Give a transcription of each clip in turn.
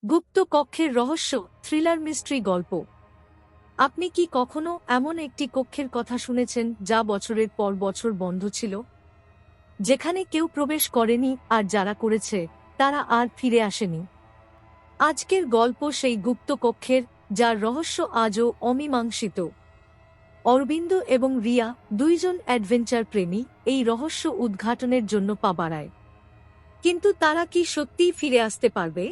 গুপ্ত কক্ষের রহস্য thriller mystery গল্প। আপনি কি কখনো এমন একটি কক্ষের কথা শুনেছেন যা বছরের পর বছর বন্ধ ছিল, যেখানে কেউ প্রবেশ করেনি আর যারা করেছে তারা আর ফিরে আসেনি? আজকের গল্প সেই গুপ্ত কক্ষের, যার রহস্য আজও অমীমাংসিত। অরবিন্দ এবং রিয়া, দুইজন অ্যাডভেঞ্চার প্রেমী, এই রহস্য উদ্ঘাটনের জন্য পা বাড়ায়। কিন্তু তারা কি সত্যিই ফিরে আসতে পারবে?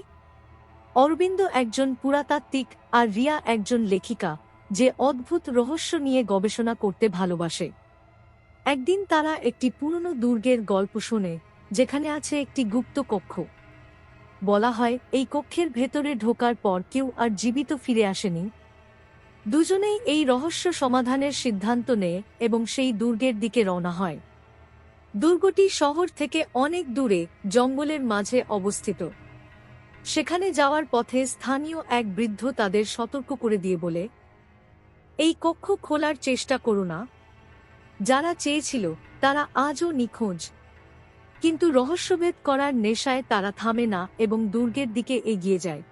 অরবিন্দ একজন পুরাতাত্ত্বিক আর রিয়া একজন লেখিকা, যে অদ্ভুত রহস্য নিয়ে গবেষণা করতে ভালোবাসে। একদিন তারা একটি পুরনো দুর্গের গল্প শোনে, যেখানে আছে একটি গুপ্ত কক্ষ। বলা হয় এই কক্ষের ভেতরে ঢোকার পর কেউ আর জীবিত ফিরে আসেনি। দুজনেই এই রহস্য সমাধানের সিদ্ধান্ত নেয় এবং সেই দুর্গের দিকে রওনা হয়। দুর্গটি শহর থেকে অনেক দূরে জঙ্গলের মাঝে অবস্থিত। সেখানে যাওয়ার পথে স্থানীয় এক বৃদ্ধ তাদের সতর্ক করে দিয়ে বলে, এই কক্ষ খোলার চেষ্টা করো না। যারা চেয়েছিল তারা আজও নিখোঁজ। কিন্তু রহস্যভেদ করার নেশায় তারা থামে না এবং দুর্গের দিকে এগিয়ে যায়।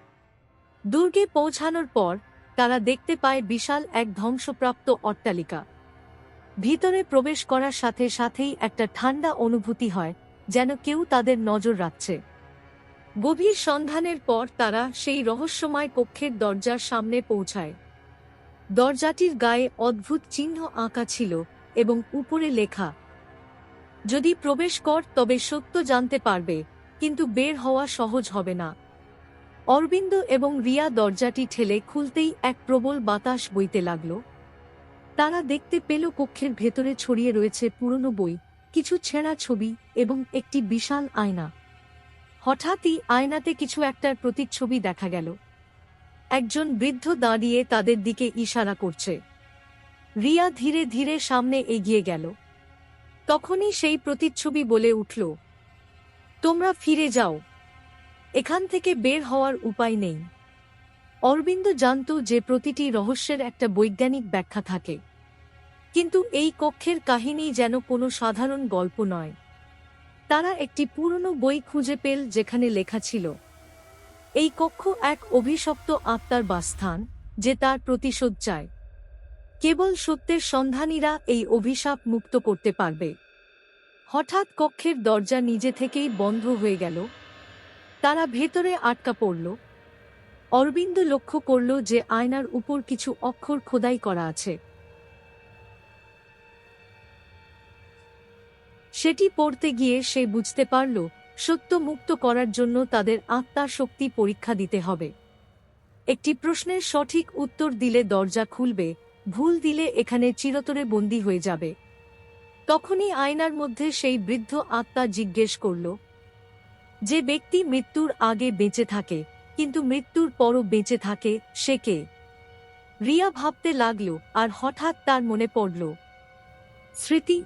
দুর্গে পৌঁছানোর পর তারা দেখতে পায় বিশাল এক ধ্বংসপ্রাপ্ত অট্টালিকা। ভিতরে প্রবেশ করার সাথে সাথেই একটা ঠান্ডা অনুভূতি হয়, যেন কেউ তাদের নজর রাখছে। গভীর সন্ধানের পর তারা সেই রহস্যময় কক্ষের দরজার সামনে পৌঁছায়। দরজাটির গায়ে অদ্ভুত চিহ্ন আঁকা ছিল এবং উপরে লেখা, যদি প্রবেশ কর তবে সত্য জানতে পারবে, কিন্তু বের হওয়া সহজ হবে না। অরবিন্দ এবং রিয়া দরজাটি ঠেলে খুলতেই এক প্রবল বাতাস বইতে লাগল। তারা দেখতে পেল কক্ষের ভেতরে ছড়িয়ে রয়েছে পুরনো বই, কিছু ছেঁড়া ছবি এবং একটি বিশাল আয়না। হঠাৎই আয়নাতে কিছু একটার প্রতিচ্ছবি দেখা গেল। একজন বৃদ্ধ দাঁড়িয়ে তাদের দিকে ইশারা করছে। রিয়া ধীরে ধীরে সামনে এগিয়ে গেল। তখনই সেই প্রতিচ্ছবি বলে উঠল, তোমরা ফিরে যাও, এখান থেকে বের হওয়ার উপায় নেই। অরবিন্দ জানত যে প্রতিটি রহস্যের একটা বৈজ্ঞানিক ব্যাখ্যা থাকে, কিন্তু এই কক্ষের কাহিনী যেন কোনো সাধারণ গল্প নয়। তারা একটি পুরনো বই খুঁজে পেল যেখানে লেখা ছিল, এই কক্ষ এক অভিশপ্ত আত্মার বাসস্থান, যে তার প্রতিশোধ চায়। কেবল সত্যের সন্ধানীরা এই অভিশাপ মুক্ত করতে পারবে। হঠাৎ কক্ষের দরজা নিজে থেকেই বন্ধ হয়ে গেল। তারা ভেতরে আটকা পড়ল। অরবিন্দ লক্ষ্য করল যে আয়নার উপর কিছু অক্ষর খোদাই করা আছে। সেটি পড়তে গিয়ে সে বুঝতে পারল, সত্য মুক্ত করার জন্য তাদের আত্মার শক্তি পরীক্ষা দিতে হবে। একটি প্রশ্নের সঠিক উত্তর দিলে দরজা খুলবে, ভুল দিলে এখানে চিরতরে বন্দী হয়ে যাবে। তখনই আয়নার মধ্যে সেই বৃদ্ধ আত্মা জিজ্ঞেস করল, যে ব্যক্তি মৃত্যুর আগে বেঁচে থাকে কিন্তু মৃত্যুর পরও বেঁচে থাকে, সে কে? রিয়া ভাবতে লাগল, আর হঠাৎ তার মনে পড়ল স্মৃতি।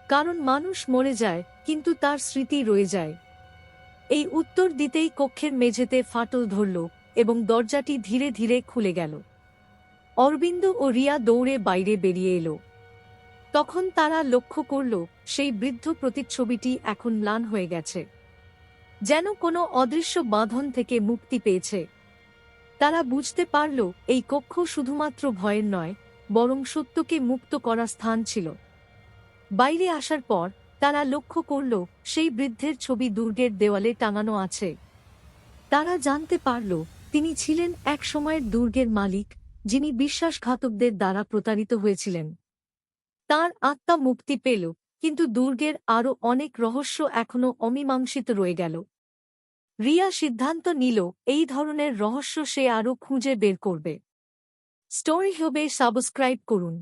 কারণ মানুষ মরে যায়, কিন্তু তার স্মৃতি রয়ে যায়। এই উত্তর দিতেই কক্ষের মেঝেতে ফাটল ধরল এবং দরজাটি ধীরে ধীরে খুলে গেল। অরবিন্দ ও রিয়া দৌড়ে বাইরে বেরিয়ে এলো। তখন তারা লক্ষ্য করল সেই বৃদ্ধ প্রতিচ্ছবিটি এখন ম্লান হয়ে গেছে, যেন কোনো অদৃশ্য বাঁধন থেকে মুক্তি পেয়েছে। তারা বুঝতে পারল এই কক্ষ শুধুমাত্র ভয়ের নয়, বরং সত্যকে মুক্ত করার স্থান ছিল। বাইরে আসার পর তারা লক্ষ্য করল সেই বৃদ্ধের ছবি দুর্গের দেওয়ালে টাঙানো আছে। তারা জানতে পারল তিনি ছিলেন এক সময়ের দুর্গের মালিক, যিনি বিশ্বাসঘাতকদের দ্বারা প্রতারিত হয়েছিলেন। তার আত্মা মুক্তি পেল, কিন্তু দুর্গের আরও অনেক রহস্য এখনও অমীমাংসিত রয়ে গেল। রিয়া সিদ্ধান্ত নিল এই ধরনের রহস্য সে আরও খুঁজে বের করবে। স্টোরি হবে সাবস্ক্রাইব করুন।